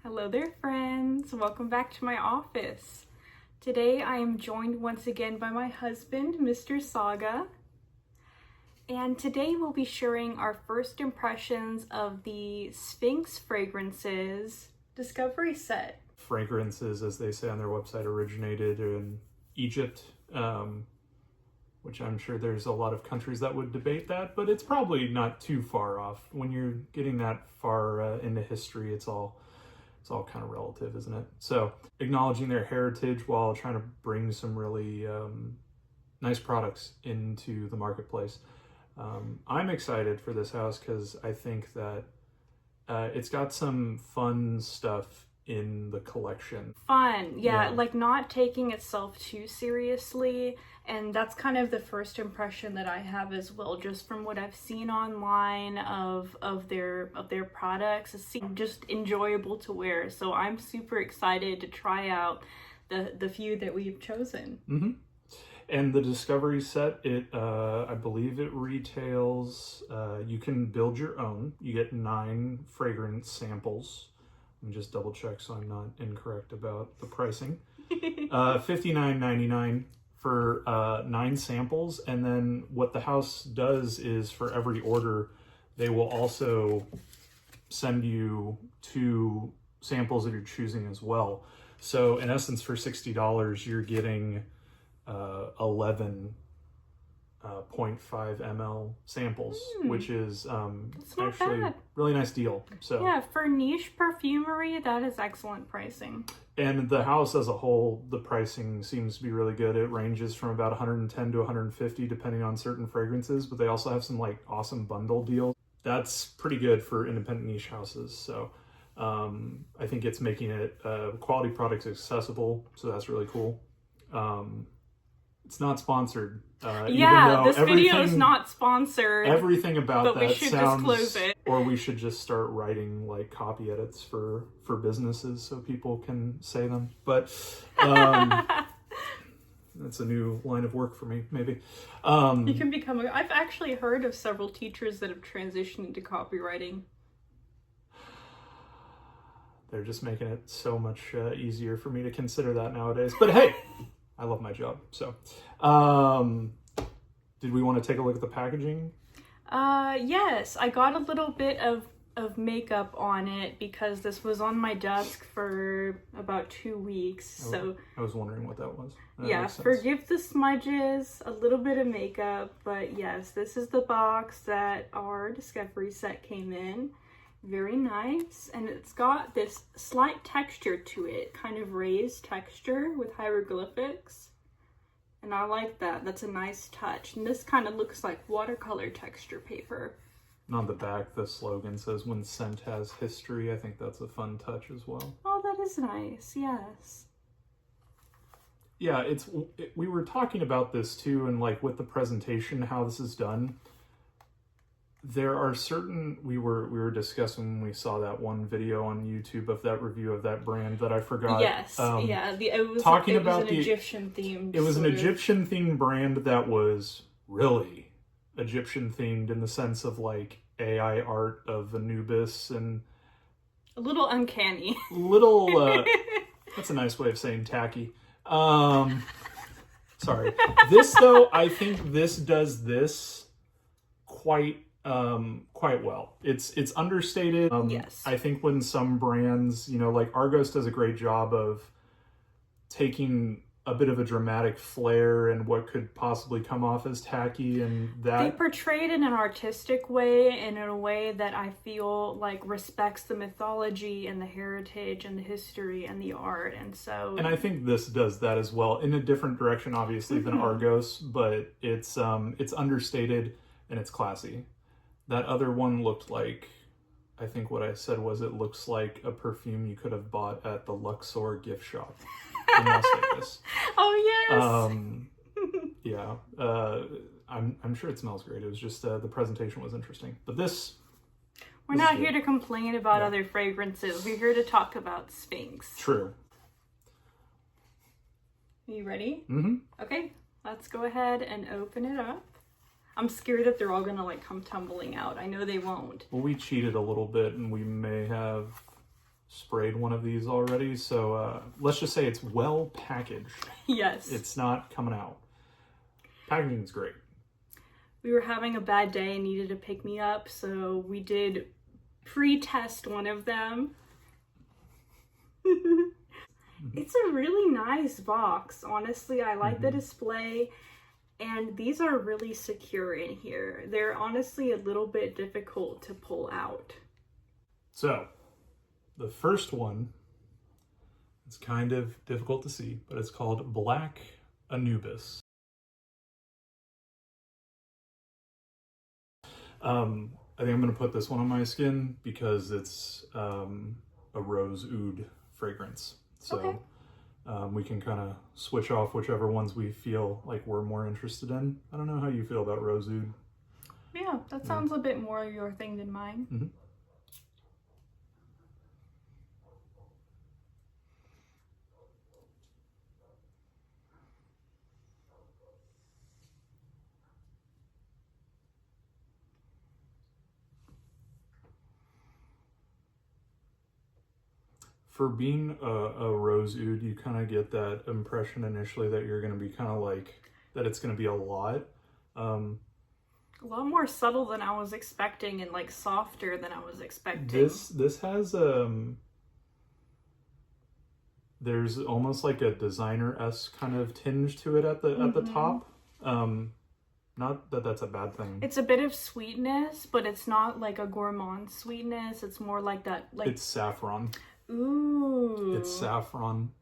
Hello there, friends. Welcome back to my office. Today I am joined once again by my husband, Mr. Saga. And today we'll be sharing our first impressions of the Sphinx Fragrances Discovery Set. Fragrances, as they say on their website, originated in Egypt, which I'm sure there's a lot of countries that would debate that, but it's probably not too far off. When you're getting that far into history, it's all kind of relative, isn't it? So acknowledging their heritage while trying to bring some really nice products into the marketplace. I'm excited for this house because I think that it's got some fun stuff in the collection. Fun, yeah, like not taking itself too seriously, and that's kind of the first impression that I have as well, just from what I've seen online of their products. It seems just enjoyable to wear, so I'm super excited to try out the few that we've chosen. Mm-hmm. And the Discovery Set, I believe it retails, you can build your own. You get 9 fragrance samples. Let me just double check so I'm not incorrect about the pricing. $59.99 for 9 samples. And then what the house does is for every order, they will also send you 2 samples of your choosing as well. So in essence, for $60, you're getting 11 0.5 ml samples, which is actually a really nice deal. So yeah, for niche perfumery, that is excellent pricing. And the house as a whole, the pricing seems to be really good. It ranges from about 110 to 150 depending on certain fragrances, but they also have some like awesome bundle deals. That's pretty good for independent niche houses. So I think it's making it quality products accessible, so that's really cool. It's not sponsored. Yeah, this video is not sponsored. Everything about but that we should sounds, disclose it. Or we should just start writing like copy edits for businesses so people can say them. But that's a new line of work for me, maybe. You can become I've actually heard of several teachers that have transitioned into copywriting. They're just making it so much easier for me to consider that nowadays. But hey, I love my job. So, did we want to take a look at the packaging? Yes, I got a little bit of makeup on it because this was on my desk for about 2 weeks. So I was wondering what that was. Yeah, forgive the smudges, a little bit of makeup, but yes, this is the box that our Discovery Set came in. Very nice, and it's got this slight texture to it, kind of raised texture with hieroglyphics, and I like that. That's a nice touch, and this kind of looks like watercolor texture paper. And on the back, the slogan says, "When scent has history." I think that's a fun touch as well. Oh, that is nice, yes. Yeah, we were talking about this too, and like with the presentation, how this is done. There are certain, we were discussing when we saw that one video on YouTube of that review of that brand that I forgot. Yes, yeah, it was an Egyptian themed. It was an Egyptian themed brand that was really Egyptian themed in the sense of like AI art of Anubis and a little uncanny. That's a nice way of saying tacky. Sorry. This though, I think this does this quite well. It's understated. Yes. I think when some brands, like Argos does a great job of taking a bit of a dramatic flair and what could possibly come off as tacky, and that they portray it in an artistic way and in a way that I feel like respects the mythology and the heritage and the history and the art, and I think this does that as well in a different direction obviously than Argos, but it's understated and it's classy. That other one looked like, I think what I said was it looks like a perfume you could have bought at the Luxor gift shop in Las Vegas. Oh, yes. Yeah. I'm sure it smells great. It was just the presentation was interesting. But this... We're not here to complain about other fragrances. We're here to talk about Sphinx. True. Are you ready? Mm-hmm. Okay, let's go ahead and open it up. I'm scared that they're all gonna like come tumbling out. I know they won't. Well, we cheated a little bit and we may have sprayed one of these already, so let's just say it's well packaged. Yes. It's not coming out. Packaging's great. We were having a bad day and needed to pick me up, so we did pre-test one of them. It's a really nice box. Honestly, I like the display, and these are really secure in here. They're honestly a little bit difficult to pull out. So, the first one, it's kind of difficult to see, but it's called Black Anubis. I think I'm going to put this one on my skin because it's a rose oud fragrance. So we can kind of switch off whichever ones we feel like we're more interested in. I don't know how you feel about rose oud. Yeah, that sounds a bit more your thing than mine. Mm-hmm. For being a rose oud, you kind of get that impression initially that you're going to be kind of like, that it's going to be a lot. A lot more subtle than I was expecting and like softer than I was expecting. This has, there's almost like a designer-esque kind of tinge to it at the top. Not that that's a bad thing. It's a bit of sweetness, but it's not like a gourmand sweetness. It's more like that, like... It's saffron. Ooh. It's saffron.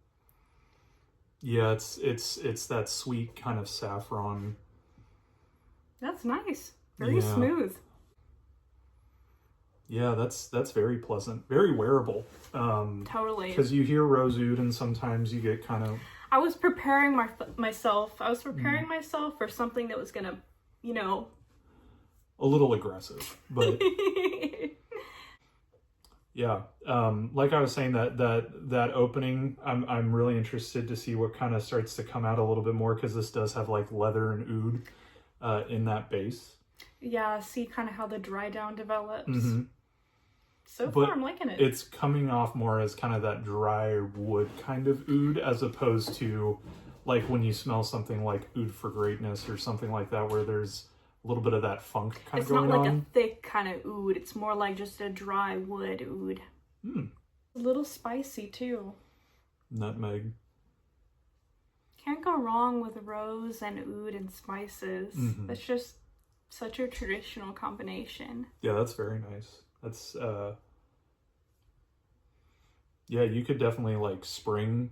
Yeah, it's that sweet kind of saffron. That's nice. Very smooth. Yeah, that's very pleasant. Very wearable. Totally. Because you hear rose oud and sometimes you get kind of... I was preparing myself. I was preparing myself for something that was gonna, you know... A little aggressive, but... Yeah, like I was saying, that opening, I'm really interested to see what kind of starts to come out a little bit more, because this does have like leather and oud in that base. Yeah, see kind of how the dry down develops. So But far, I'm liking it. It's coming off more as kind of that dry wood kind of oud, as opposed to like when you smell something like Oud for Greatness or something like that, where there's a little bit of that funk kind of going on. It's not like a thick kind of oud. It's more like just a dry wood oud. A little spicy too. Nutmeg. Can't go wrong with rose and oud and spices. That's just such a traditional combination. Yeah, that's very nice. That's yeah, you could definitely like spring,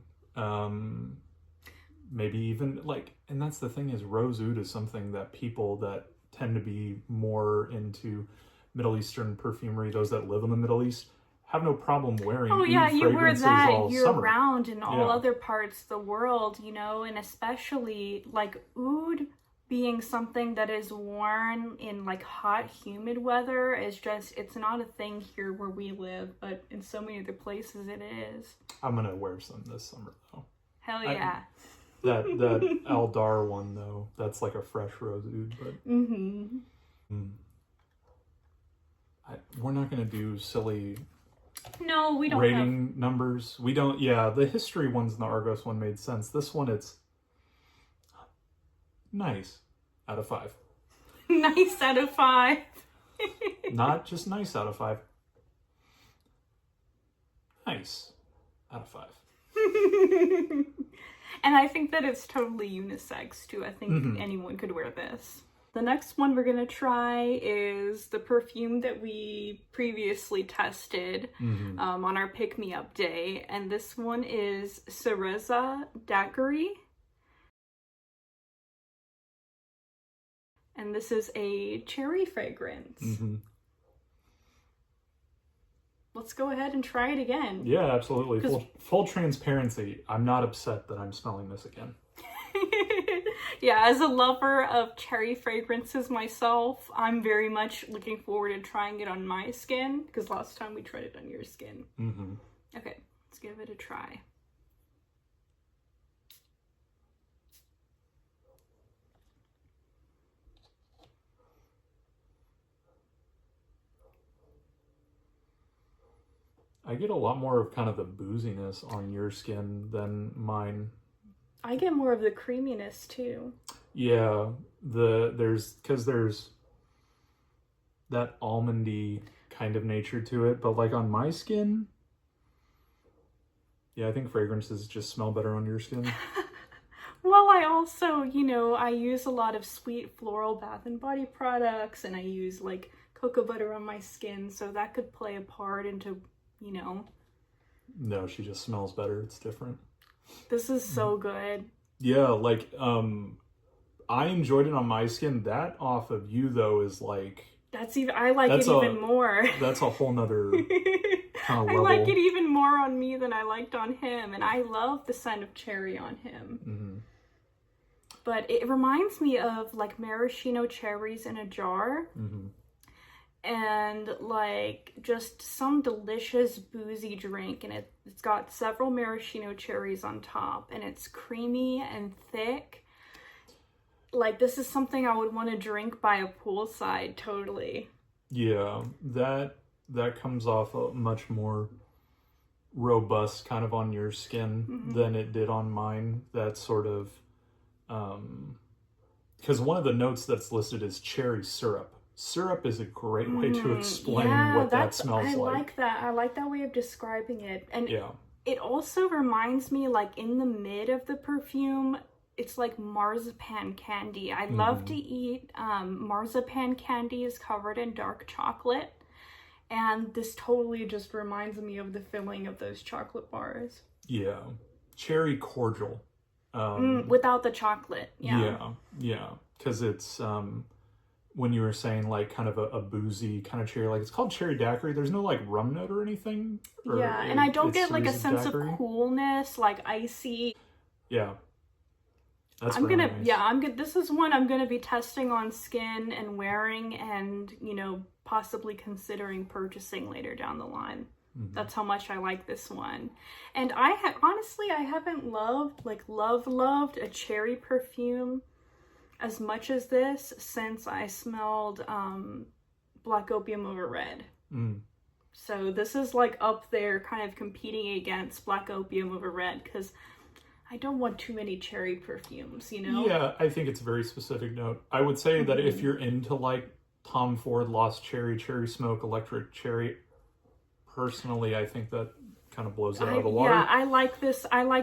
maybe even like, and that's the thing, is rose oud is something that people that tend to be more into Middle Eastern perfumery, those that live in the Middle East, have no problem wearing. Oh yeah, you wear that year summer. round in all other parts of the world, you know, and especially like oud being something that is worn in like hot, humid weather is just, it's not a thing here where we live, but in so many other places it is. I'm gonna wear some this summer though. Hell yeah. That Al Dar one though, that's like a fresh rose oud, but we're not gonna do silly we don't rating numbers. We don't. Yeah, the history ones and the Argos one made sense. This one, it's nice out of 5. Nice out of 5. Not just nice out of 5. Nice out of 5. And I think that it's totally unisex too. I think anyone could wear this. The next one we're gonna try is the perfume that we previously tested on our pick-me-up day. And this one is Cereza Daiquiri. And this is a cherry fragrance. Let's go ahead and try it again. Yeah, absolutely. Full transparency, I'm not upset that I'm smelling this again. Yeah, as a lover of cherry fragrances myself, I'm very much looking forward to trying it on my skin, because last time we tried it on your skin. Okay, let's give it a try. I get a lot more of kind of the booziness on your skin than mine. I get more of the creaminess too. Yeah, there's that almondy kind of nature to it, but like on my skin, yeah, I think fragrances just smell better on your skin. Well, I also, I use a lot of sweet floral bath and body products, and I use like cocoa butter on my skin, so that could play a part into, No, she just smells better. It's different. This is so good. Yeah, like, I enjoyed it on my skin. That off of you, though, is like... I like it even more. That's a whole nother kind of I level. like it even more on me than I liked on him, and I love the scent of cherry on him. Mm-hmm. But it reminds me of like maraschino cherries in a jar. Mm-hmm. And like just some delicious boozy drink, and it's got several maraschino cherries on top, and it's creamy and thick. Like, this is something I would want to drink by a poolside, totally. Yeah, that comes off a much more robust kind of on your skin than it did on mine. That sort of, because one of the notes that's listed is cherry syrup. Syrup is a great way to explain what that smells like. I like that. I like that way of describing it. And yeah. It also reminds me, like, in the mid of the perfume, it's like marzipan candy. I love to eat marzipan candies covered in dark chocolate. And this totally just reminds me of the filling of those chocolate bars. Yeah. Cherry cordial. Without the chocolate. Yeah. Yeah. Because it's, when you were saying like kind of a boozy kind of cherry, like it's called cherry daiquiri. There's no like rum note or anything. And I don't get like a sense daiquiri. Of coolness, like icy. Yeah. That's nice. This is one I'm gonna be testing on skin and wearing, and possibly considering purchasing later down the line. That's how much I like this one. And honestly, I haven't loved a cherry perfume as much as this since I smelled Black Opium Over Red. So this is like up there kind of competing against Black Opium Over Red, because I don't want too many cherry perfumes, Yeah, I think it's a very specific note. I would say that if you're into like Tom Ford, Lost Cherry, Cherry Smoke, Electric Cherry, personally, I think that kind of blows it out of the water. Yeah, I like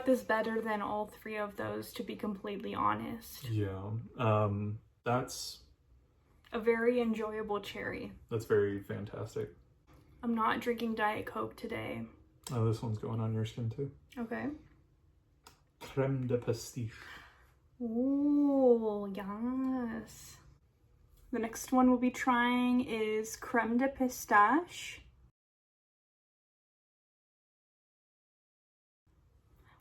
this better than all three of those, to be completely honest. Yeah, that's a very enjoyable cherry. That's very fantastic. I'm not drinking Diet Coke today. Oh, this one's going on your skin too. Okay. Creme de Pistache. Ooh, yes. The next one we'll be trying is Creme de Pistache.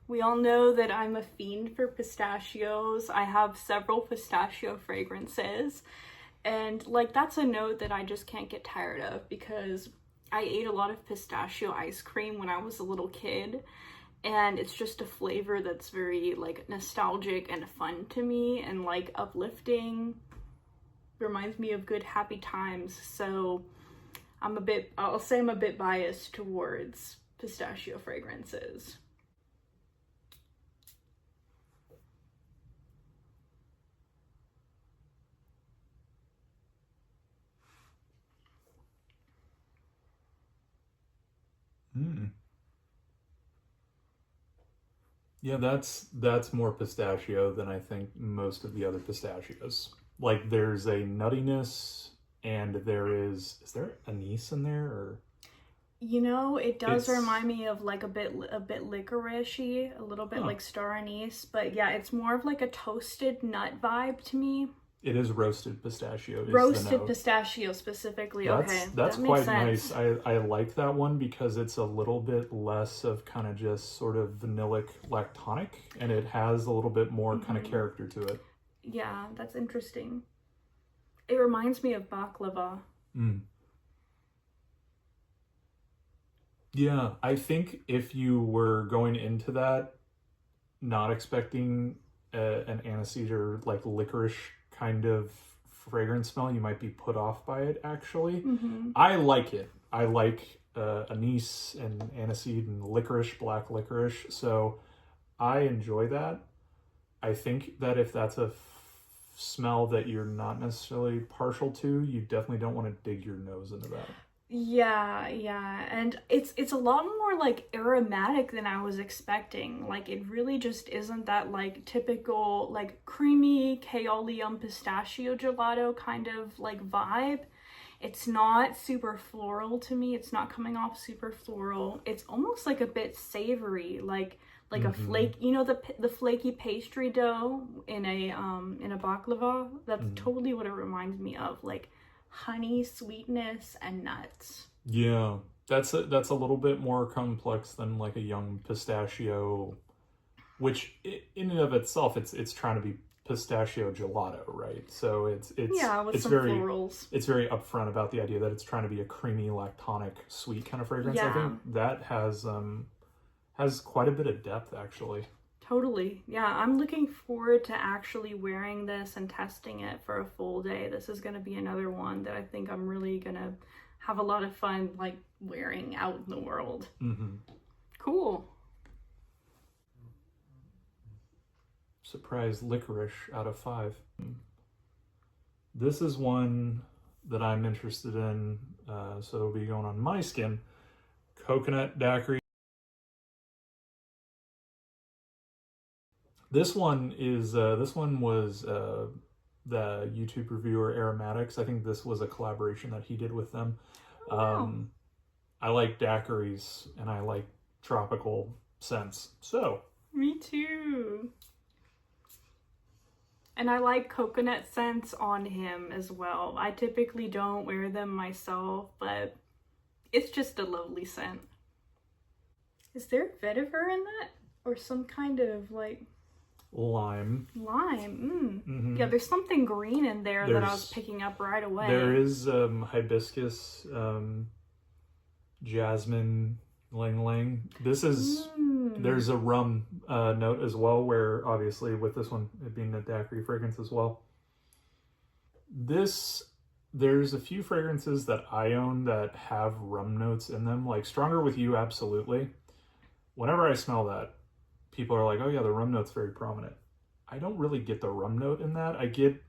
We all know that I'm a fiend for pistachios. I have several pistachio fragrances. And like, that's a note that I just can't get tired of, because I ate a lot of pistachio ice cream when I was a little kid. And it's just a flavor that's very like nostalgic and fun to me, and like uplifting. Reminds me of good happy times. So I'll say I'm a bit biased towards pistachio fragrances. Yeah, that's more pistachio than I think most of the other pistachios. Like, there's a nuttiness, and is there anise in there, or? It does remind me of like a bit licorice-y, a little bit like star anise, but yeah, it's more of like a toasted nut vibe to me. It is roasted pistachio. Roasted pistachio specifically. That's quite nice. I like that one because it's a little bit less of kind of just sort of vanillic lactonic, and it has a little bit more kind of character to it. Yeah, that's interesting. It reminds me of baklava. Yeah, I think if you were going into that not expecting an aniseed or like licorice kind of fragrance smell, you might be put off by it, actually. I like it. I like anise and aniseed and licorice, black licorice. So I enjoy that. I think that if that's a smell that you're not necessarily partial to, you definitely don't want to dig your nose into that. Yeah, and it's a lot more like aromatic than I was expecting. Like it really just isn't that like typical like creamy Kaolium pistachio gelato kind of like vibe. It's not super floral to me. It's not coming off super floral. It's almost like a bit savory, like a flake, you know, the flaky pastry dough in a baklava. That's totally what it reminds me of, like honey, sweetness, and nuts. Yeah, that's a little bit more complex than like a young pistachio, which in and of itself, it's trying to be pistachio gelato, right? So it's Yeah, with it's some very florals. it's very upfront about the idea that it's trying to be a creamy, lactonic, sweet kind of fragrance. I Yeah. think that has quite a bit of depth actually. Totally. Yeah, I'm looking forward to actually wearing this and testing it for a full day. This is going to be another one that I think I'm really going to have a lot of fun like wearing out in the world. Cool. Surprise licorice out of 5. This is one that I'm interested in, so it'll be going on my skin. Kokonut Daiquiri. This one was the YouTube reviewer Aromatics. I think this was a collaboration that he did with them. Oh, wow. I like daiquiris and I like tropical scents. So Me too. And I like coconut scents on him as well. I typically don't wear them myself, but it's just a lovely scent. Is there vetiver in that? Or some kind of like lime. Yeah, there's something green in there that I was picking up right away. There is hibiscus, jasmine, lang lang. This is there's a rum note as well, where obviously with this one it being a daiquiri fragrance as well. There's a few fragrances that I own that have rum notes in them, like Stronger With You, absolutely. Whenever I smell that, people are like, oh yeah, the rum note's very prominent. I don't really get the rum note in that. I get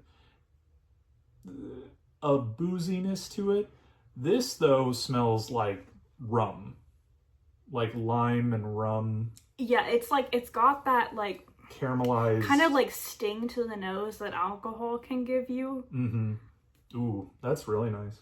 a booziness to it. This, though, smells like rum. Like lime and rum. Yeah, it's like, it's got that like caramelized kind of like sting to the nose that alcohol can give you. Ooh, that's really nice.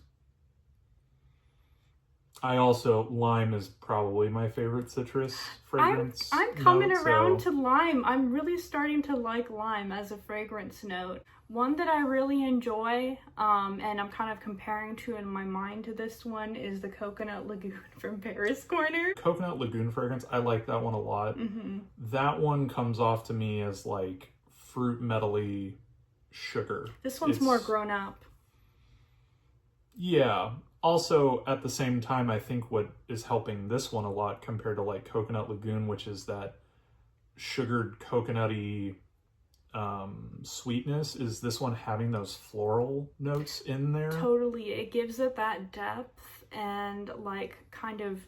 Lime is probably my favorite citrus fragrance. I'm coming around to lime. I'm really starting to like lime as a fragrance note. One that I really enjoy, and I'm kind of comparing to in my mind to this one, is the Coconut Lagoon from Paris Corner. Coconut Lagoon fragrance, I like that one a lot. That one comes off to me as like fruit metally sugar. This one's more grown up. Yeah. Also, at the same time, I think what is helping this one a lot compared to like Coconut Lagoon, which is that sugared coconutty sweetness, is this one having those floral notes in there. Totally. It gives it that depth and like kind of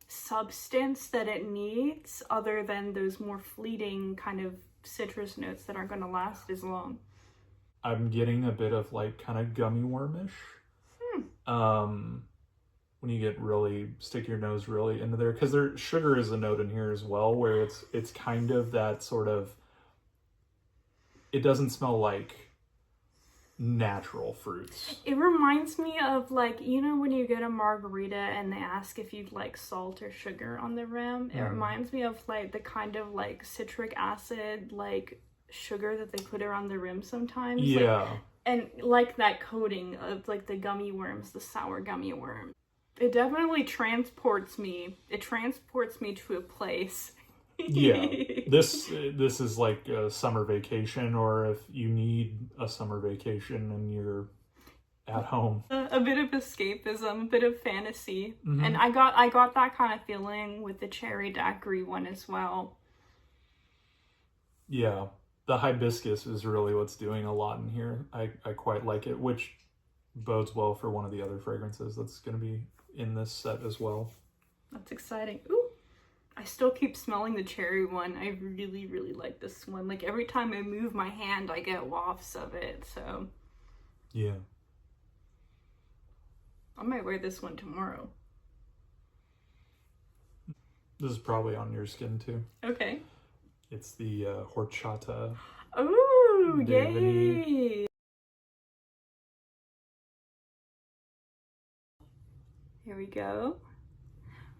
substance that it needs, other than those more fleeting kind of citrus notes that aren't going to last as long. I'm getting a bit of like kind of gummy wormish. When you get really stick your nose really into there, because there sugar is a note in here as well, where it's kind of that sort of, it doesn't smell like natural fruits. It reminds me of like, you know, when you get a margarita and they ask if you'd like salt or sugar on the rim. It reminds me of like the kind of like citric acid like sugar that they put around the rim sometimes. Yeah. And like that coating of like the gummy worms, the sour gummy worm. It definitely transports me. It transports me to a place. Yeah. This is like a summer vacation, or if you need a summer vacation and you're at home. A bit of escapism, a bit of fantasy. And I got that kind of feeling with the cherry daiquiri one as well. Yeah. The hibiscus is really what's doing a lot in here. I quite like it, which bodes well for one of the other fragrances that's going to be in this set as well. That's exciting. Ooh, I still keep smelling the cherry one. I really, really like this one. Like every time I move my hand, I get wafts of it, so. Yeah. I might wear this one tomorrow. This is probably on your skin too. Okay. It's the Horchata. Ooh, de yay! Vanille. Here we go.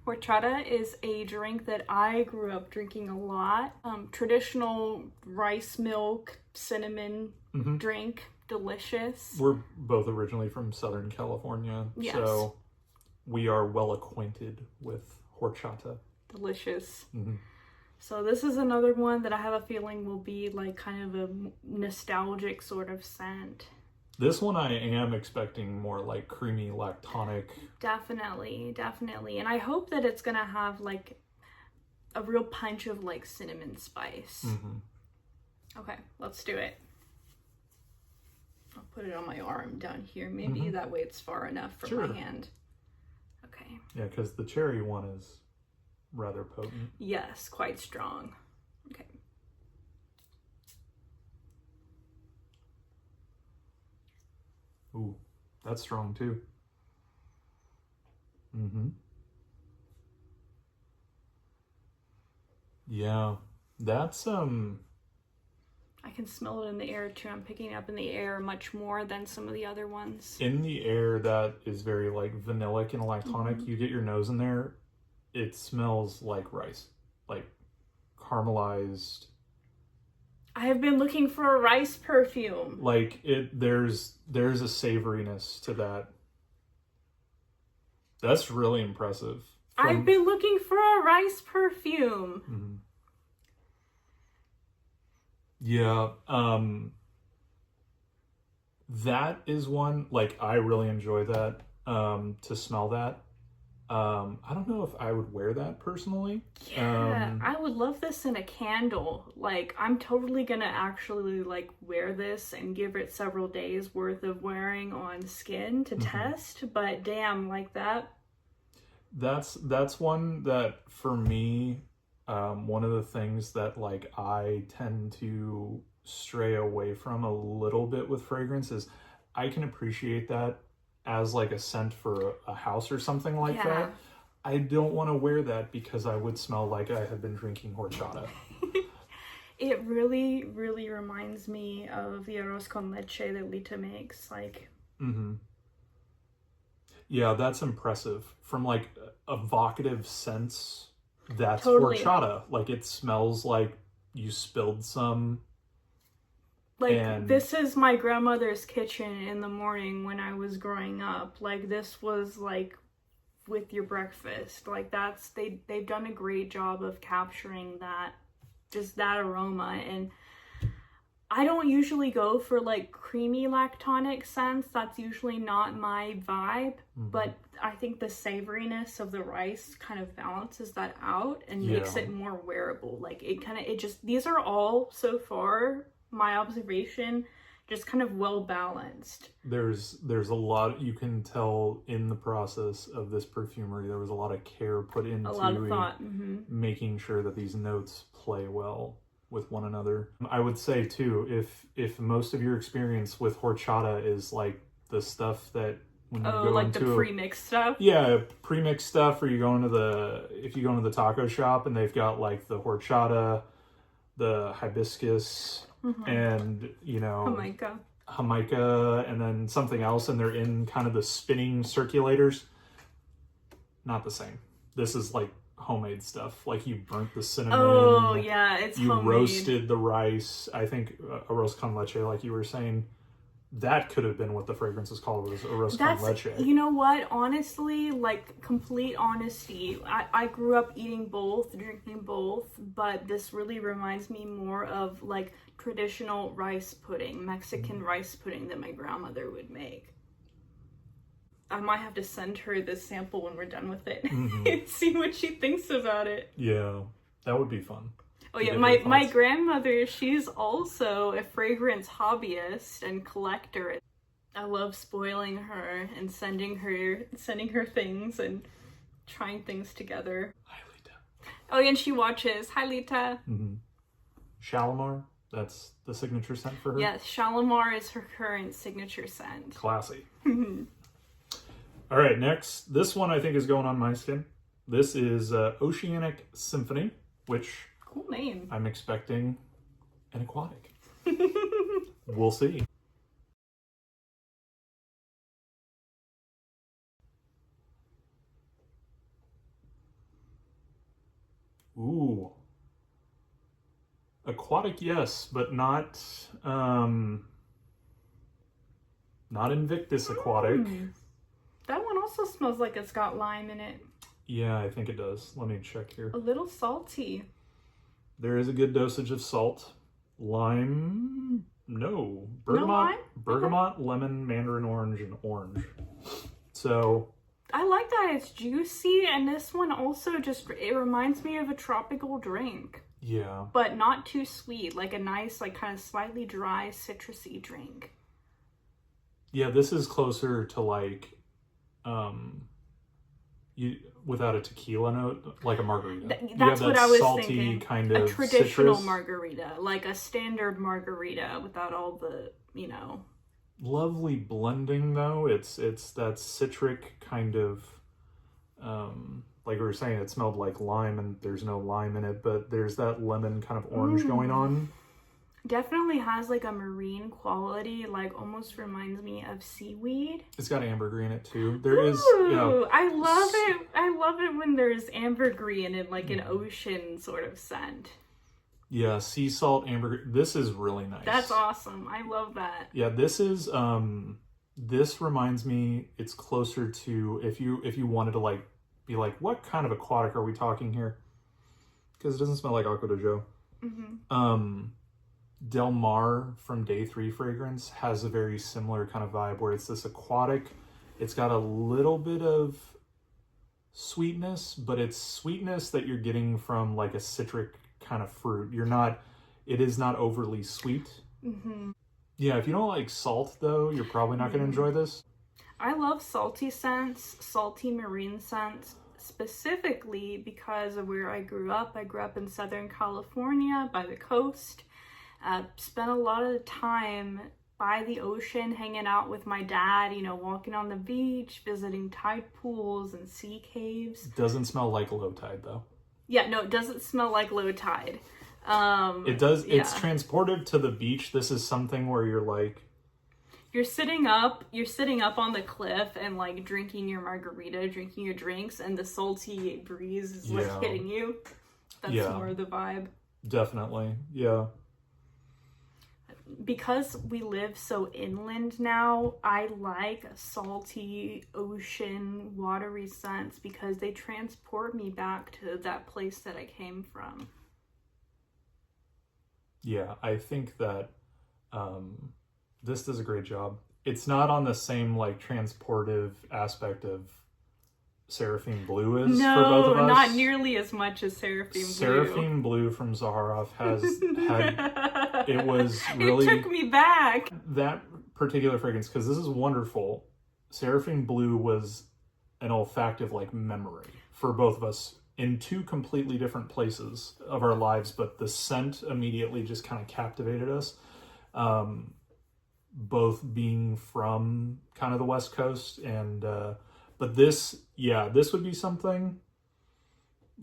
Horchata is a drink that I grew up drinking a lot. Traditional rice milk, cinnamon drink. Delicious. We're both originally from Southern California, yes. So we are well acquainted with horchata. Delicious. Mm-hmm. So this is another one that I have a feeling will be like kind of a nostalgic sort of scent. This one I am expecting more like creamy lactonic. Definitely, definitely. And I hope that it's gonna have like a real punch of like cinnamon spice. Mm-hmm. Okay, let's do it. I'll put it on my arm down here. Maybe that way it's far enough from my hand. Okay. Yeah, because the cherry one is rather potent. Yes, quite strong. Okay. Ooh, that's strong too. Mm-hmm. Yeah, that's I can smell it in the air too. I'm picking up in the air much more than some of the other ones. in the air that is very like vanillic and lactonic. You get your nose in there, it smells like rice, like caramelized. I have been looking for a rice perfume. Like there's a savoriness to that. That's really impressive. I've been looking for a rice perfume. Mm-hmm. Yeah, that is one, like, I really enjoy that, to smell that. I don't know if I would wear that personally. Yeah, I would love this in a candle. Like, I'm totally gonna actually, like, wear this and give it several days worth of wearing on skin to test, but damn, like that. That's one that, for me, one of the things that like I tend to stray away from a little bit with fragrance is I can appreciate that as like a scent for a house or something like that. I don't want to wear that because I would smell like I had been drinking horchata. It really, really reminds me of the arroz con leche that Lita makes. Like, yeah, that's impressive. From like evocative scents. That's totally. Horchata. Like, it smells like you spilled some. Like, this is my grandmother's kitchen in the morning when I was growing up. Like, this was, like, with your breakfast. Like, that's, they've done a great job of capturing that, just that aroma. And I don't usually go for, like, creamy lactonic scents. That's usually not my vibe. But I think the savoriness of the rice kind of balances that out and makes it more wearable. Like, it just, these are all, so far, my observation, just kind of well balanced. There's a lot, you can tell in the process of this perfumery, there was a lot of care put into a lot of thought. Making sure that these notes play well with one another. I would say too, if most of your experience with horchata is like the stuff that when you go like into the pre-mixed stuff? Yeah, pre-mixed stuff, or you go into if you go into the taco shop and they've got like the horchata, the hibiscus, and you know, Jamaica, and then something else, and they're in kind of the spinning circulators. Not the same. This is like homemade stuff. Like, you burnt the cinnamon. Oh yeah, it's you homemade. Roasted the rice. I think arroz con leche, like you were saying, that could have been what the fragrance is called, was arroz con leche. You know what? Honestly, like, complete honesty, I grew up eating both, drinking both, but this really reminds me more of like traditional rice pudding, Mexican rice pudding that my grandmother would make. I might have to send her this sample when we're done with it and see what she thinks about it. Yeah, that would be fun. Oh yeah, my grandmother, she's also a fragrance hobbyist and collector. I love spoiling her and sending her things and trying things together. Hi, Lita. Oh, and she watches. Hi, Lita. Mm-hmm. Shalimar, that's the signature scent for her? Yes, Shalimar is her current signature scent. Classy. All right, next. This one I think is going on my skin. This is Oceanic Symphony, which... Cool name. I'm expecting an aquatic. We'll see. Ooh. Aquatic, yes, but not Invictus Aquatic. That one also smells like it's got lime in it. Yeah, I think it does. Let me check here. A little salty. There is a good dosage of salt. Lime, no. Bergamot, no lime? bergamot, lemon, mandarin orange, and orange. So... I like that it's juicy, and this one also it reminds me of a tropical drink. Yeah. But not too sweet, like a nice, like kind of slightly dry, citrusy drink. Yeah, this is closer to like, without a tequila note, like a margarita. That's what I was salty thinking. Kind of a traditional citrus. margarita, like a standard margarita without all the, Lovely blending though. It's that citric kind of, like we were saying, it smelled like lime and there's no lime in it, but there's that lemon kind of orange going on. Definitely has like a marine quality, like almost reminds me of seaweed. It's got ambergris in it too. There is, I love it. I love it when there's ambergris in it, like an ocean sort of scent. Yeah, sea salt, ambergris. This is really nice. That's awesome. I love that. Yeah, this is this reminds me, it's closer to if you wanted to like be like, what kind of aquatic are we talking here? Because it doesn't smell like Aqua de Jo. Del Mar from Day 3 fragrance has a very similar kind of vibe where it's this aquatic. It's got a little bit of sweetness, but it's sweetness that you're getting from like a citric kind of fruit. It is not overly sweet. Yeah, if you don't like salt though, you're probably not going to enjoy this. I love salty scents, salty marine scents, specifically because of where I grew up. I grew up in Southern California by the coast. Spent a lot of the time by the ocean hanging out with my dad, walking on the beach, visiting tide pools and sea caves. Doesn't smell like low tide though. Yeah, no, it doesn't smell like low tide. It does. Yeah. It's transportive to the beach. This is something where you're sitting up on the cliff and like drinking your margarita, drinking your drinks, and the salty breeze is like hitting you. That's more of the vibe. Definitely. Yeah. Because we live so inland now, I like salty ocean watery scents because they transport me back to that place that I came from. Yeah, I think that this does a great job. It's not on the same like transportive aspect of Seraphim Blue is for both of us. No, not nearly as much as Seraphim Blue. Seraphim Blue from Zaharoff it was really... It took me back. That particular fragrance, because this is wonderful. Seraphim Blue was an olfactive like memory for both of us in two completely different places of our lives, but the scent immediately just kind of captivated us. Both being from kind of the West Coast and... But this would be something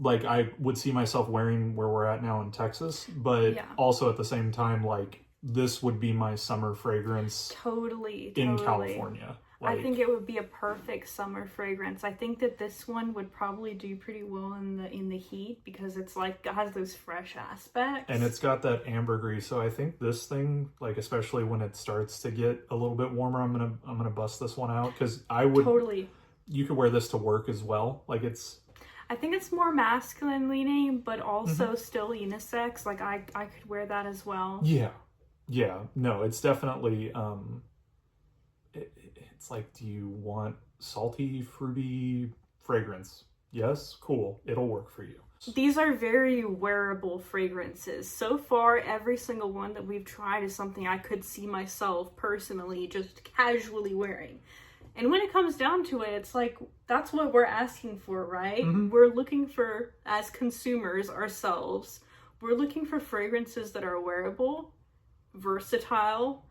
like I would see myself wearing where we're at now in Texas, but also at the same time, like this would be my summer fragrance. Totally. In California. I think it would be a perfect summer fragrance. I think that this one would probably do pretty well in the heat because it's like it has those fresh aspects. And it's got that ambergris. So I think this thing, like especially when it starts to get a little bit warmer, I'm gonna bust this one out because I would totally. You could wear this to work as well. Like I think it's more masculine leaning, but also still unisex. Like I could wear that as well. Yeah. Yeah. No, it's definitely, it's like, do you want salty, fruity fragrance? Yes. Cool. It'll work for you. These are very wearable fragrances. So far, every single one that we've tried is something I could see myself personally just casually wearing. And when it comes down to it, it's like, that's what we're asking for, right? Mm-hmm. We're looking for, as consumers ourselves, we're looking for fragrances that are wearable, versatile,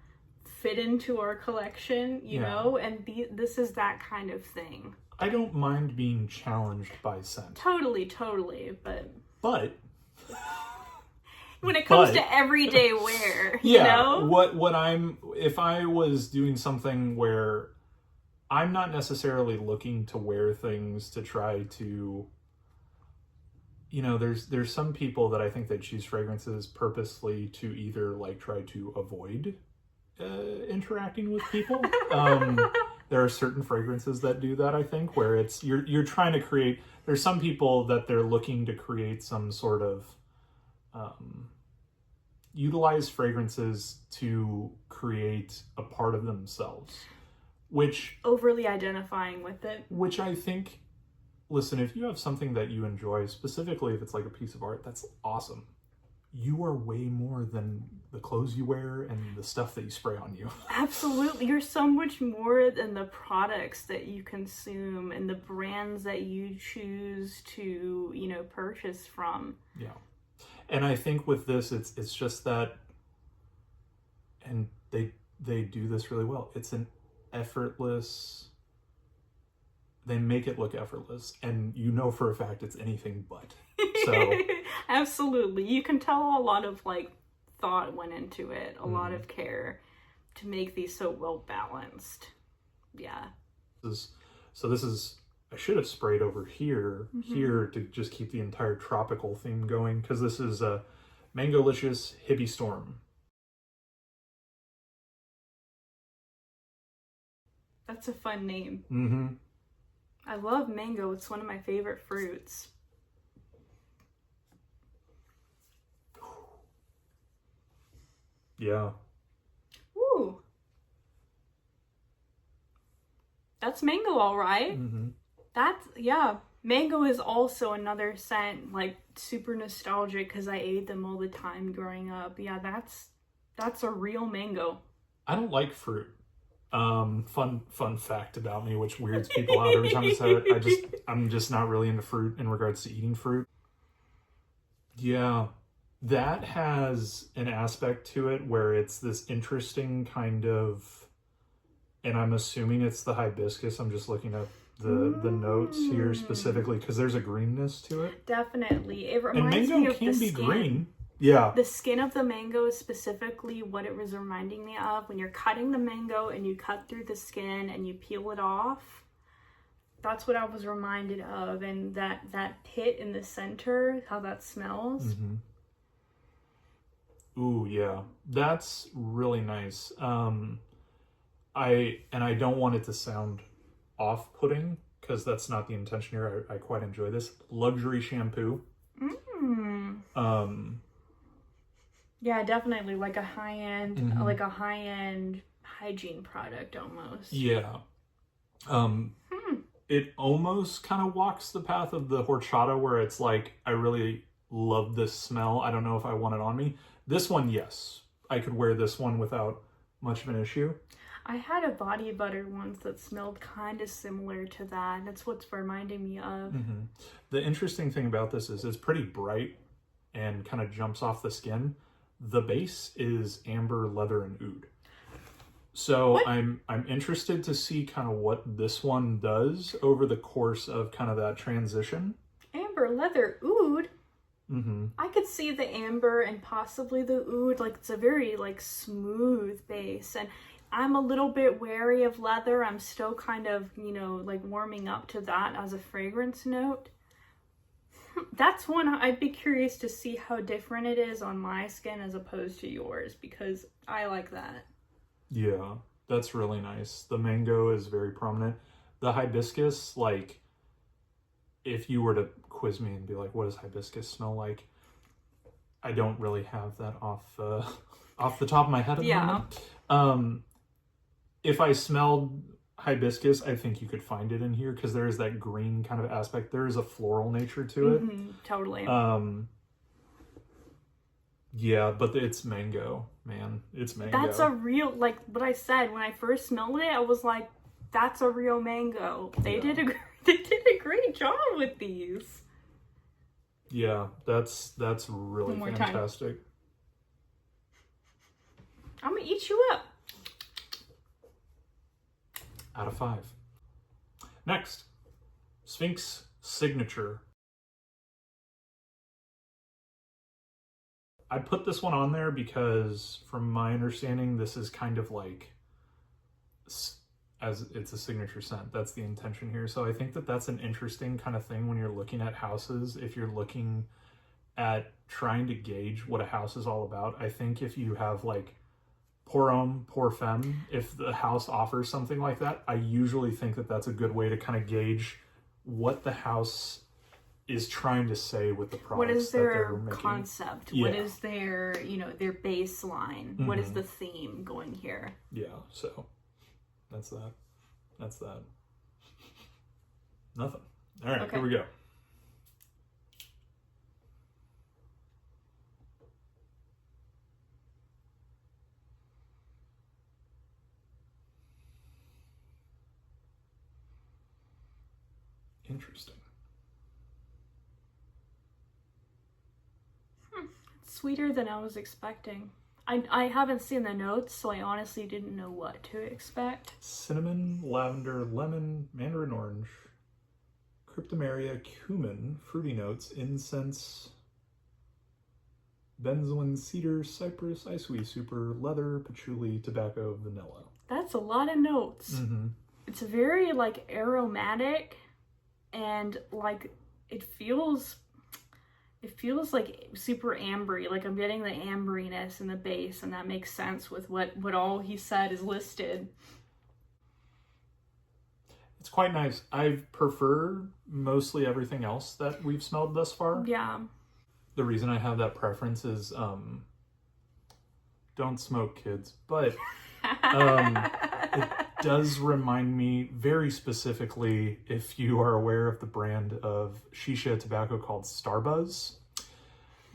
fit into our collection, you know? And this is that kind of thing. I don't mind being challenged by scent. Totally, but when it comes to everyday wear, you know? If I was doing something where I'm not necessarily looking to wear things to try to, you know, there's some people that I think that choose fragrances purposely to either like try to avoid interacting with people. There are certain fragrances that do that, I think, where it's you're trying to create. There's some people that they're looking to create some sort of utilize fragrances to create a part of themselves, which overly identifying with it. Which I think, listen, if you have something that you enjoy, specifically if it's like a piece of art, that's awesome. You are way more than the clothes you wear and the stuff that you spray on you. Absolutely. You're so much more than the products that you consume and the brands that you choose to, you know, purchase from. Yeah. And I think with this, it's just that, and they do this really well. It's an effortless, they make it look effortless, and you know for a fact it's anything but. So absolutely, you can tell a lot of like thought went into it, a lot of care to make these so well balanced. Yeah. So this is, I should have sprayed over here to just keep the entire tropical theme going, because this is a Mangolicious Hibistorm. That's a fun name. I love mango. It's one of my favorite fruits. Yeah. Ooh. That's mango, all right. That's, yeah. Mango is also another scent, like super nostalgic because I ate them all the time growing up. Yeah, that's a real mango. I don't like fruit. Fun fact about me, which weirds people out every time I say it. I'm just not really into fruit in regards to eating fruit. Yeah, that has an aspect to it where it's this interesting kind of, and I'm assuming it's the hibiscus. I'm just looking at the notes here specifically because there's a greenness to it. Definitely, it reminds me of the skin. Green. Yeah. The skin of the mango is specifically what it was reminding me of. When you're cutting the mango and you cut through the skin and you peel it off, that's what I was reminded of. And that pit in the center, how that smells. Ooh, yeah. That's really nice. I don't want it to sound off-putting because that's not the intention here. I quite enjoy this. Luxury shampoo. Yeah, definitely like a high-end, like a high-end hygiene product almost. Yeah. It almost kind of walks the path of the horchata where it's like, I really love this smell. I don't know if I want it on me. This one, yes. I could wear this one without much of an issue. I had a body butter once that smelled kind of similar to that. That's what's reminding me of. The interesting thing about this is it's pretty bright and kind of jumps off the skin. The base is amber, leather, and oud. So what? I'm interested to see kind of what this one does over the course of kind of that transition. Amber, leather, oud? I could see the amber and possibly the oud. Like, it's a very, like, smooth base. And I'm a little bit wary of leather. I'm still kind of, you know, like, warming up to that as a fragrance note. That's one I'd be curious to see how different it is on my skin as opposed to yours, because I like that. Yeah, that's really nice. The mango is very prominent. The hibiscus, like, if you were to quiz me and be like, what does hibiscus smell like? I don't really have that off the top of my head at the moment. If I smelled hibiscus, I think you could find it in here because there is that green kind of aspect. There is a floral nature to it. Totally. Yeah, but it's mango, man. It's mango. That's a real, like what I said when I first smelled it. I was like, "That's a real mango." They did a great job with these. Yeah, that's really fantastic. Time. I'm gonna eat you up. Out of 5. Next, Sphinx Signature. I put this one on there because, from my understanding, this is kind of like, as it's a signature scent. That's the intention here. So I think that that's an interesting kind of thing when you're looking at houses. If you're looking at trying to gauge what a house is all about, I think if you have like pour homme, pour femme, if the house offers something like that, I usually think that that's a good way to kind of gauge what the house is trying to say with the products. What is their making. Concept? Yeah. What is their, their baseline? What is the theme going here? Yeah, so that's that. That's that. Nothing. All right, Here we go. Interesting. Sweeter than I was expecting. I haven't seen the notes, so I honestly didn't know what to expect. Cinnamon, lavender, lemon, mandarin orange, cryptomeria, cumin, fruity notes, incense, benzoin, cedar, cypress, iceweed, super, leather, patchouli, tobacco, vanilla. That's a lot of notes. It's very like aromatic, and like it feels like super ambery. Like I'm getting the amberiness in the base, and that makes sense with what all he said is listed. It's quite nice. I prefer mostly everything else that we've smelled thus far. Yeah. The reason I have that preference is don't smoke, kids, but it does remind me very specifically, if you are aware of the brand of shisha tobacco called Starbuzz.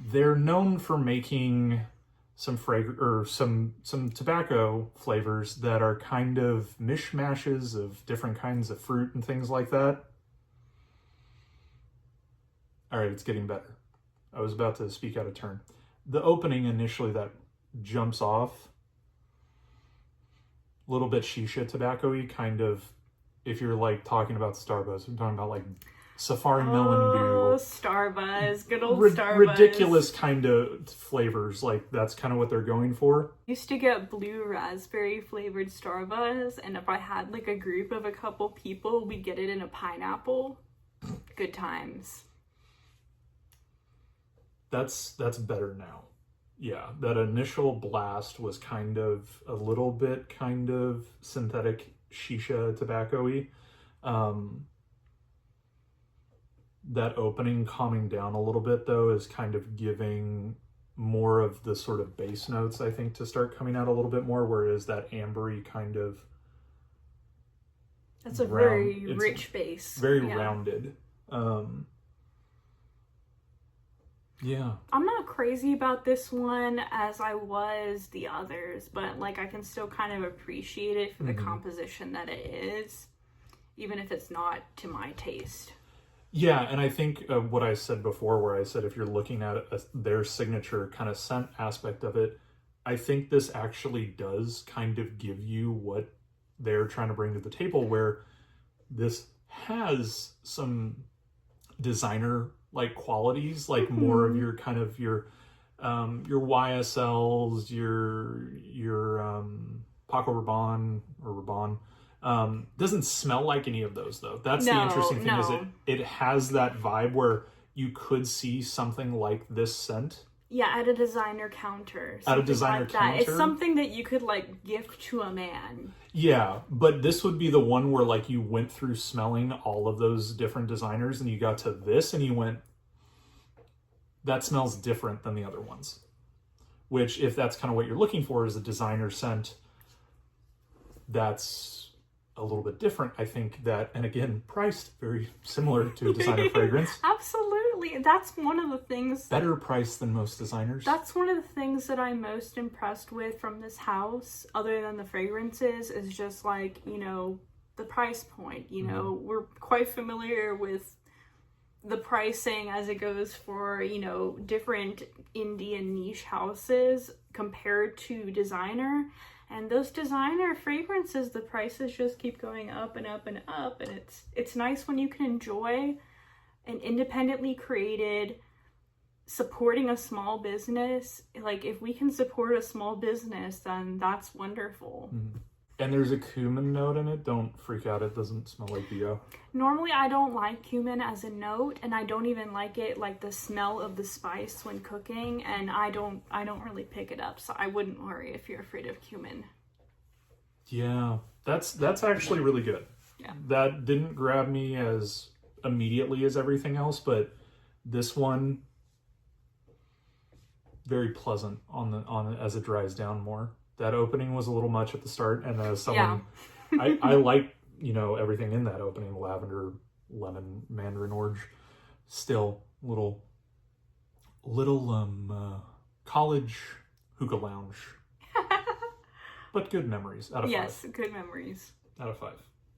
They're known for making some some tobacco flavors that are kind of mishmashes of different kinds of fruit and things like that. All right, it's getting better. I was about to speak out of turn. The opening initially that jumps off, a little bit shisha tobacco-y, kind of, if you're like talking about Starbuzz, I'm talking about like Safari Melon Dew. Starbuzz, good old Starbuzz. Ridiculous kind of flavors, like that's kind of what they're going for. Used to get blue raspberry flavored Starbuzz, and if I had like a group of a couple people, we'd get it in a pineapple. Good times. That's better now. Yeah, that initial blast was kind of a little bit kind of synthetic shisha tobacco-y. That opening calming down a little bit though is kind of giving more of the sort of bass notes, I think, to start coming out a little bit more, whereas that ambery kind of that's a very rich bass. Very rounded. Yeah. I'm not crazy about this one as I was the others, but like I can still kind of appreciate it for the composition that it is, even if it's not to my taste. Yeah, and I think what I said before, where I said if you're looking at their signature kind of scent aspect of it, I think this actually does kind of give you what they're trying to bring to the table, where this has some designer like qualities, like more of your kind of your YSLs, your Paco Rabanne. Doesn't smell like any of those though. That's the interesting thing, is it has that vibe where you could see something like this scent. Yeah, at a designer counter. At a designer counter. It's something that you could like gift to a man. Yeah, but this would be the one where like you went through smelling all of those different designers and you got to this and you went, that smells different than the other ones. Which, if that's kind of what you're looking for, is a designer scent that's a a little bit different, I think that, and again, priced very similar to a designer fragrance. Absolutely. That's one of the things. Better priced than most designers. That's one of the things that I'm most impressed with from this house, other than the fragrances, is just like, you know, the price point. You know, we're quite familiar with the pricing as it goes for, you know, different indie and niche houses compared to designer. And those designer fragrances, the prices just keep going up and up and up. And it's nice when you can enjoy an independently created, supporting a small business. Like, if we can support a small business, then that's wonderful. And there's a cumin note in it. Don't freak out. It doesn't smell like BO. Normally, I don't like cumin as a note, and I don't even like it, like the smell of the spice when cooking, and I don't really pick it up, so I wouldn't worry if you're afraid of cumin. Yeah, that's actually really good. Yeah. That didn't grab me as immediately as everything else, but this one, very pleasant on as it dries down more. That opening was a little much at the start, and as someone, I like, you know, everything in that opening: lavender, lemon, mandarin orange. Still little college hookah lounge, but good memories out of 5. Yes, good memories. Out of 5.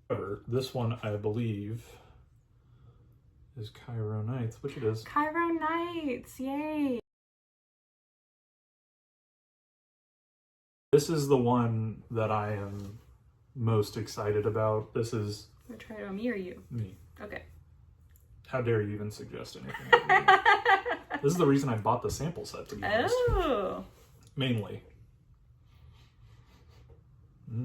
However, this one I believe is Cairo Nights, which it is. Cairo Nights, yay! This is the one that I am most excited about. This is... We're trying to me or you? Me. Okay. How dare you even suggest anything? This is the reason I bought the sample set, to be honest. Oh. Mainly. Yeah.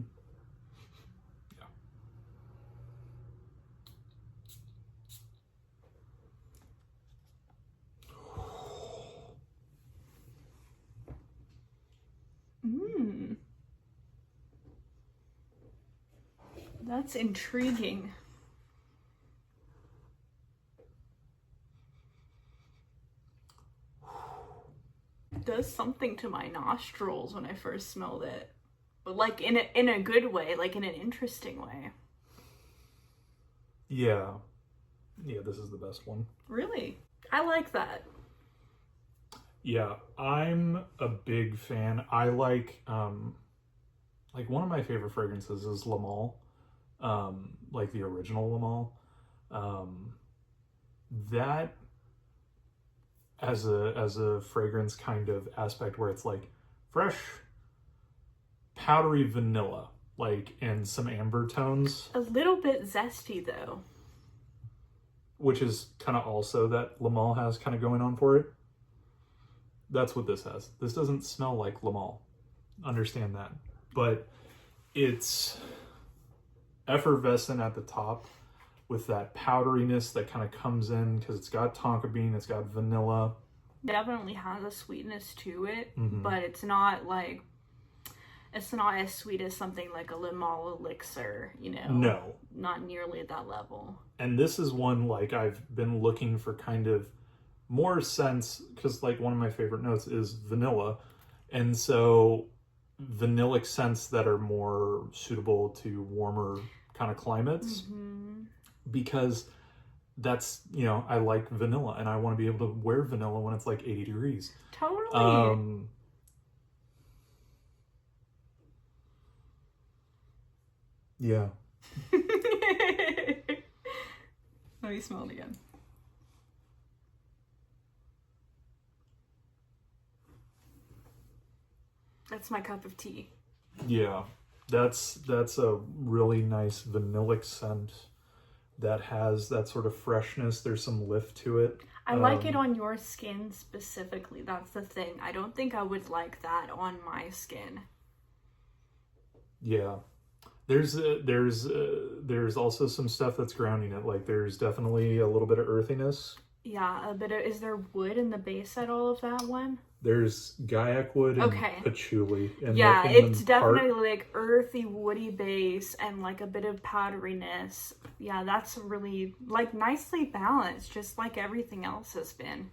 That's intriguing. It does something to my nostrils when I first smelled it. But like in a good way, like in an interesting way. Yeah. Yeah, this is the best one. Really? I like that. Yeah, I'm a big fan. I like one of my favorite fragrances is La Male, like the original La Male. That as a fragrance kind of aspect where it's like fresh, powdery vanilla, like, and some amber tones. A little bit zesty though. Which is kind of also that La Male has kind of going on for it. That's what this has. This doesn't smell like La Male. Understand that. But it's effervescent at the top with that powderiness that kind of comes in because it's got tonka bean, it's got vanilla. Definitely has a sweetness to it, but it's not like, it's not as sweet as something like a La Male elixir, you know? No. Not nearly at that level. And this is one, like, I've been looking for kind of more sense, because, like, one of my favorite notes is vanilla. And so vanillic scents that are more suitable to warmer kind of climates. Because that's, you know, I like vanilla and I want to be able to wear vanilla when it's like 80 degrees. Totally. Yeah. Let me smell it again. That's my cup of tea. Yeah. That's a really nice vanillic scent that has that sort of freshness. There's some lift to it. I like it on your skin specifically. That's the thing. I don't think I would like that on my skin. Yeah. There's also some stuff that's grounding it. Like, there's definitely a little bit of earthiness. Yeah, a bit of, is there wood in the base at all of that one? There's gaiac wood and patchouli. Yeah, it's definitely like earthy, woody base and like a bit of powderiness. Yeah, that's really like nicely balanced, just like everything else has been.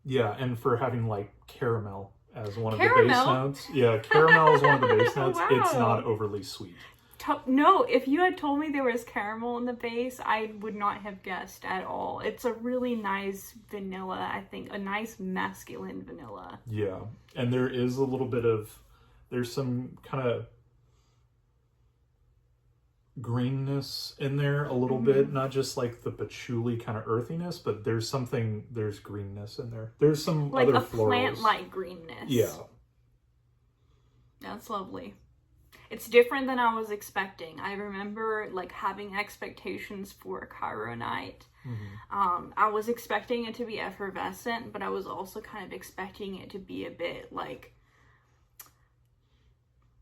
Yeah, and for having like caramel as one of the base notes. Yeah, caramel is one of the base notes. Wow. It's not overly sweet. No, if you had told me there was caramel in the base, I would not have guessed at all. It's a really nice vanilla, I think. A nice masculine vanilla. Yeah. And there is a little bit of... There's some kind of greenness in there a little bit. Not just like the patchouli kind of earthiness, but there's greenness in there. There's some like other a florals. plant-like greenness. Yeah. That's lovely. It's different than I was expecting. I remember like having expectations for a Cairo night. I was expecting it to be effervescent, but I was also kind of expecting it to be a bit like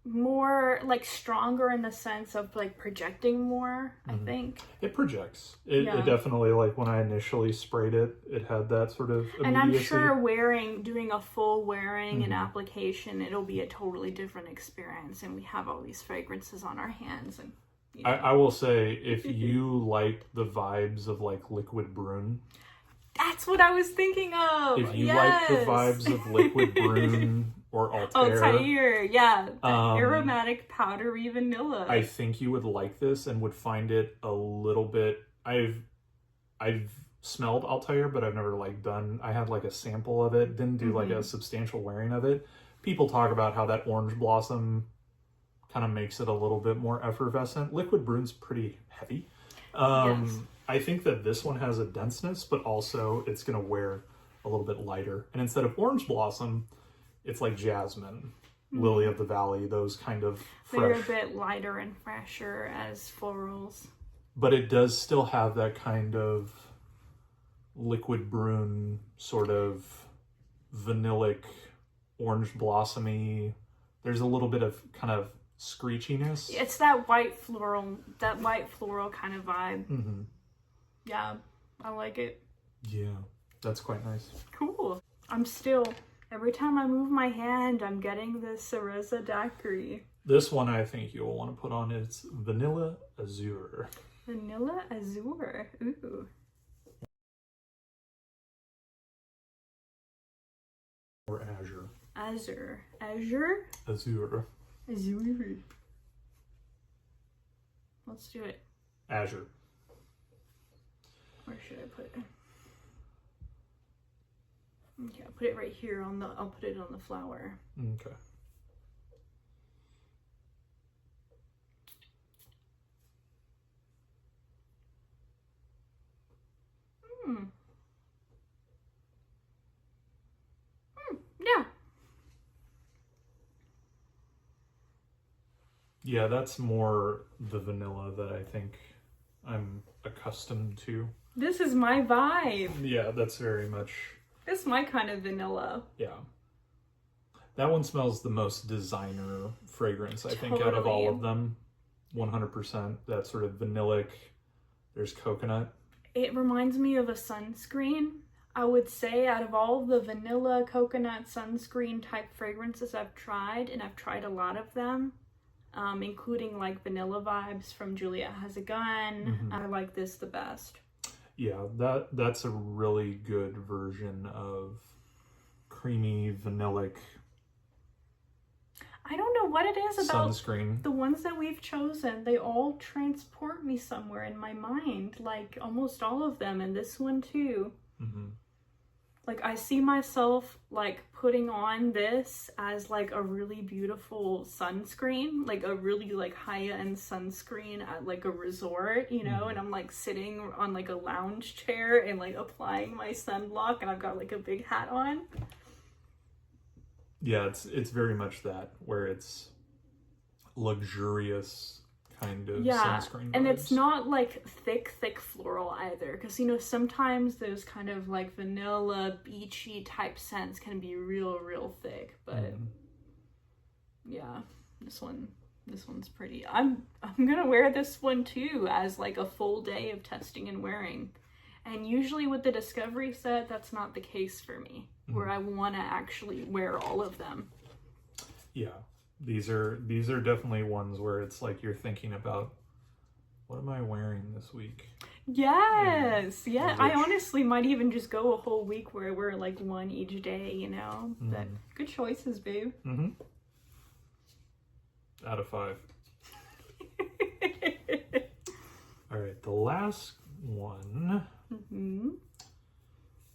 more like stronger in the sense of like projecting more, I think. It projects. It definitely, like when I initially sprayed it, it had that sort of immediacy. And I'm sure doing a full wearing and application, it'll be a totally different experience. And we have all these fragrances on our hands. And you know. I will say, if you like the vibes of like Liquid Brune, that's what I was thinking of. If you like the vibes of Liquid Brune or Altair, yeah, aromatic powdery vanilla. I think you would like this and would find it a little bit. I've smelled Altair, but I've never like done. I had like a sample of it. Didn't do like a substantial wearing of it. People talk about how that orange blossom kind of makes it a little bit more effervescent. Liquid Brune's pretty heavy. Yes. I think that this one has a denseness, but also it's going to wear a little bit lighter. And instead of orange blossom, it's like jasmine, lily of the valley, those kind of fresh. They're a bit lighter and fresher as florals. But it does still have that kind of Liquid Brune, sort of vanillic, orange blossomy. There's a little bit of kind of screechiness. It's that white floral kind of vibe. Yeah, I like it. Yeah, that's quite nice. Cool. Every time I move my hand, I'm getting this Cereza Daiquiri. This one I think you'll want to put on is Vanilla Azure. Vanilla Azure. Ooh. Or Azure. Azure. Azure. Let's do it. Azure. Where should I put it? Okay, I'll put it right here I'll put it on the flower. Okay. Yeah. Yeah, that's more the vanilla that I think I'm accustomed to. This is my vibe. Yeah, that's very much... This is my kind of vanilla. Yeah. That one smells the most designer fragrance, I think, out of all of them. 100%. That sort of vanillic. There's coconut. It reminds me of a sunscreen. I would say out of all the vanilla coconut sunscreen type fragrances I've tried, and I've tried a lot of them, including like vanilla vibes from Juliet Has a Gun. I like this the best. Yeah, that's a really good version of creamy, vanillic. I don't know what it is about sunscreen. The ones that we've chosen. They all transport me somewhere in my mind, like almost all of them, and this one too. Like I see myself like putting on this as like a really beautiful sunscreen, like a really like high-end sunscreen at like a resort, you know, and I'm like sitting on like a lounge chair and like applying my sunblock, and I've got like a big hat on. Yeah, it's very much that, where it's luxurious kind of sunscreen vibes. And it's not like thick floral either, because you know sometimes those kind of like vanilla beachy type scents can be real thick, but yeah, this one's pretty. I'm gonna wear this one too as like a full day of testing and wearing, and usually with the Discovery set that's not the case for me, where I want to actually wear all of them. Yeah. These are definitely ones where it's like you're thinking about, what am I wearing this week? Yes, yeah. I honestly might even just go a whole week where I wear like one each day, you know. But good choices, babe. Out of 5. All right, the last one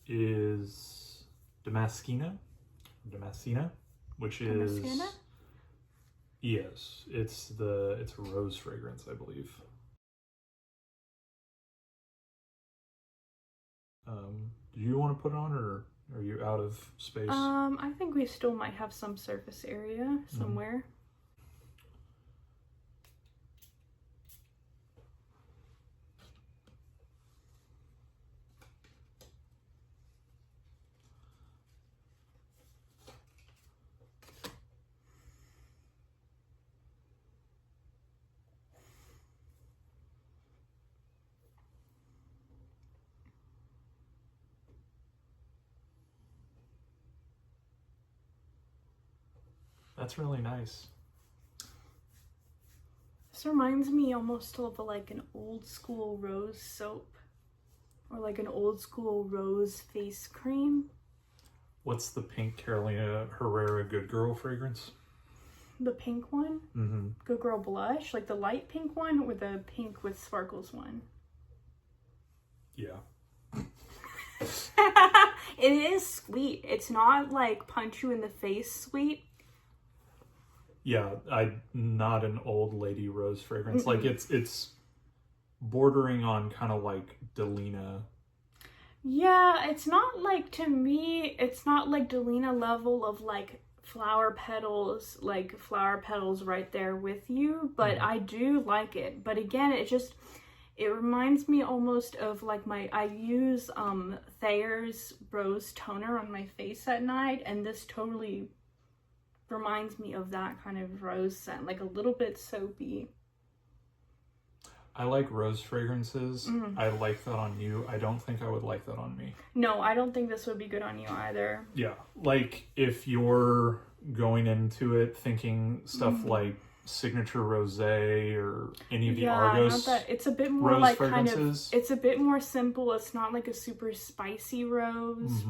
is Damascena, which is Damascena? Yes, it's a rose fragrance, I believe. Do you want to put it on, or are you out of space? I think we still might have some surface area somewhere. That's really nice. This reminds me almost of like an old school rose soap or like an old school rose face cream. What's the pink Carolina Herrera Good Girl fragrance? The pink one? Mm-hmm. Good Girl Blush? Like the light pink one or the pink with sparkles one? Yeah. It is sweet. It's not like punch you in the face sweet. Yeah, not an old lady rose fragrance. Like it's bordering on kind of like Delina. Yeah, it's not like, to me, it's not like Delina level of like flower petals right there with you, but I do like it. But again, it reminds me almost of like I use Thayer's rose toner on my face at night, and this totally reminds me of that kind of rose scent, like a little bit soapy. I like rose fragrances. I like that on you. I don't think I would like that on me. No, I don't think this would be good on you either. Yeah, like if you're going into it thinking stuff like Signature Rosé or any of the Argos, not that. It's a bit more like fragrances. it's a bit more simple. It's not like a super spicy rose.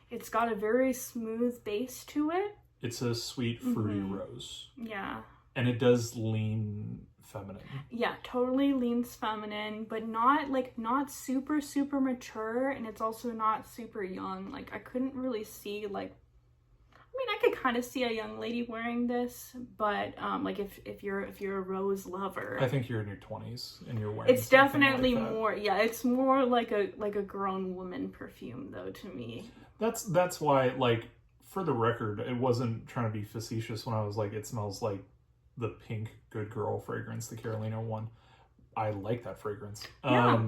It's got a very smooth base to it. It's a sweet, fruity rose. Yeah. And it does lean feminine. Yeah, totally leans feminine, but not super, super mature, and it's also not super young. Like, I couldn't really see, like, I mean, I could kind of see a young lady wearing this, but, like, if you're a rose lover. I think you're in your 20s and you're wearing It's definitely like more, yeah, it's more like a grown woman perfume, though, to me. That's why, like, for the record, it wasn't trying to be facetious when I was like, it smells like the pink Good Girl fragrance, the Carolina one. I like that fragrance. Yeah.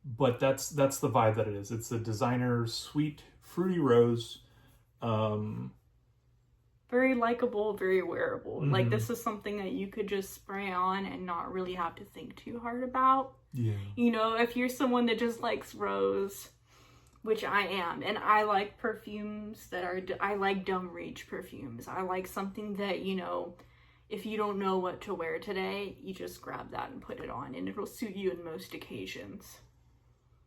But that's the vibe that it is. It's a designer sweet, fruity rose. Very likable, very wearable. Like, this is something that you could just spray on and not really have to think too hard about. Yeah. You know, if you're someone that just likes rose, which I am, and I like perfumes I like dumb reach perfumes. I like something that, you know, if you don't know what to wear today, you just grab that and put it on, and it'll suit you in most occasions.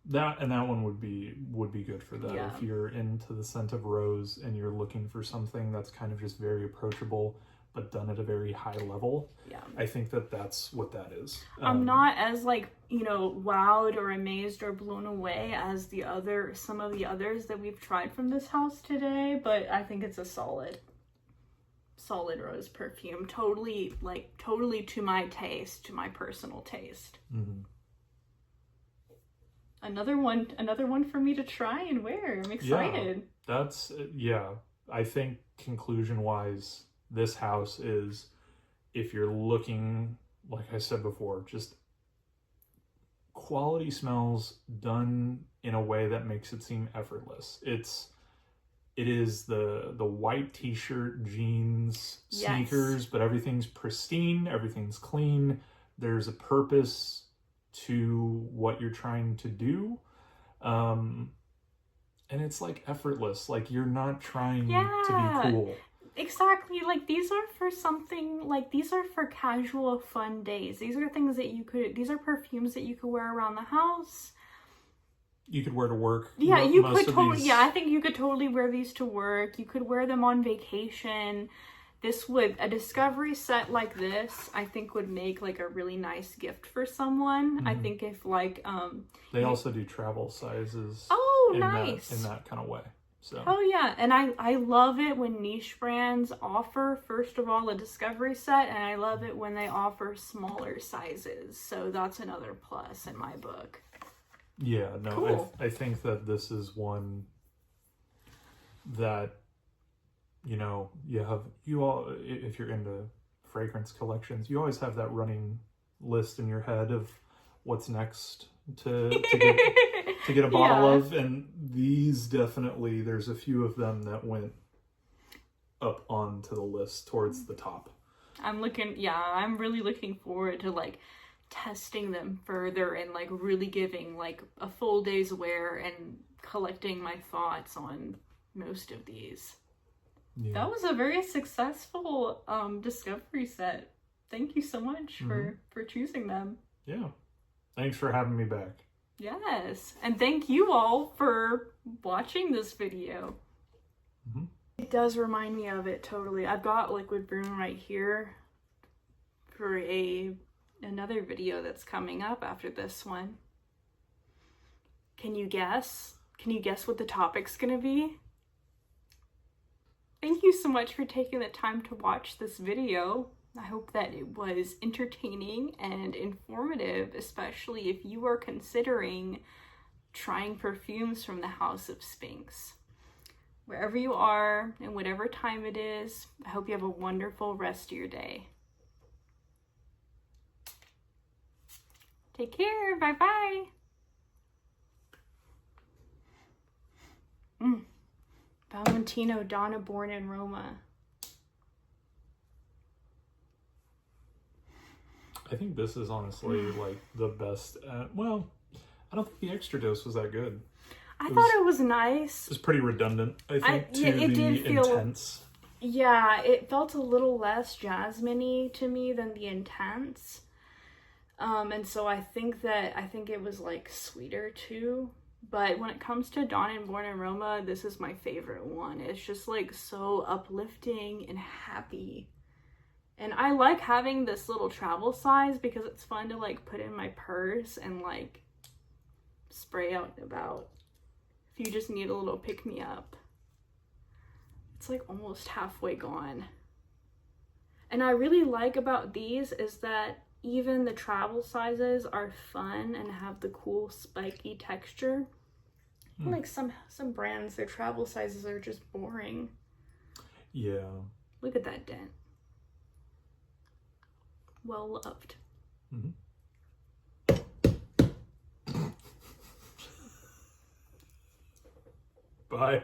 That one would be good for that. Yeah. If you're into the scent of rose and you're looking for something that's kind of just very approachable but done at a very high level. Yeah. I think that's what that is. I'm not as, like, you know, wowed or amazed or blown away as some of the others that we've tried from this house today, but I think it's a solid rose perfume. Totally to my taste, to my personal taste. Another one for me to try and wear. I'm excited. I think conclusion wise, this house is, if you're looking, like I said before, just quality smells done in a way that makes it seem effortless. It is the white t-shirt, jeans, sneakers, but everything's pristine, everything's clean. There's a purpose to what you're trying to do. And it's like effortless. Like, you're not trying to be cool. Exactly. Like, these are for something, like, these are for casual fun days. These are things that these are perfumes that you could wear around the house. You could wear to work. Yeah, I think you could totally wear these to work. You could wear them on vacation. a discovery set like this, I think would make like a really nice gift for someone. I think if like, they also do travel sizes. Oh, nice. In that kind of way. So. Oh yeah, and I love it when niche brands offer, first of all, a discovery set, and I love it when they offer smaller sizes. So that's another plus in my book. Yeah, no, cool. I think that this is one that, you know, you all, if you're into fragrance collections, you always have that running list in your head of what's next to get a bottle of, and these definitely, there's a few of them that went up onto the list towards the top. I'm really looking forward to like testing them further and like really giving like a full day's wear and collecting my thoughts on most of these. Yeah. That was a very successful discovery set. Thank you so much for choosing them. Yeah. Thanks for having me back. Yes. And thank you all for watching this video. It does remind me of it totally. I've got Liquid Broom right here for another video that's coming up after this one. Can you guess? Can you guess what the topic's gonna be? Thank you so much for taking the time to watch this video. I hope that it was entertaining and informative, especially if you are considering trying perfumes from the House of Sphinx. Wherever you are and whatever time it is, I hope you have a wonderful rest of your day. Take care. Bye-bye. Valentino Donna Born in Roma. I think this is honestly like the best. Well, I don't think the extra dose was that good. I thought it was nice. It was pretty redundant, I think, it did feel intense. Yeah, it felt a little less jasmine-y to me than the intense. And so I think it was like sweeter too. But when it comes to Dawn and Born in Roma, this is my favorite one. It's just like so uplifting and happy. And I like having this little travel size because it's fun to like put in my purse and like spray out and about if you just need a little pick-me-up. It's like almost halfway gone. And I really like about these is that even the travel sizes are fun and have the cool spiky texture. Like some brands, their travel sizes are just boring. Yeah. Look at that dent. Well loved. Bye.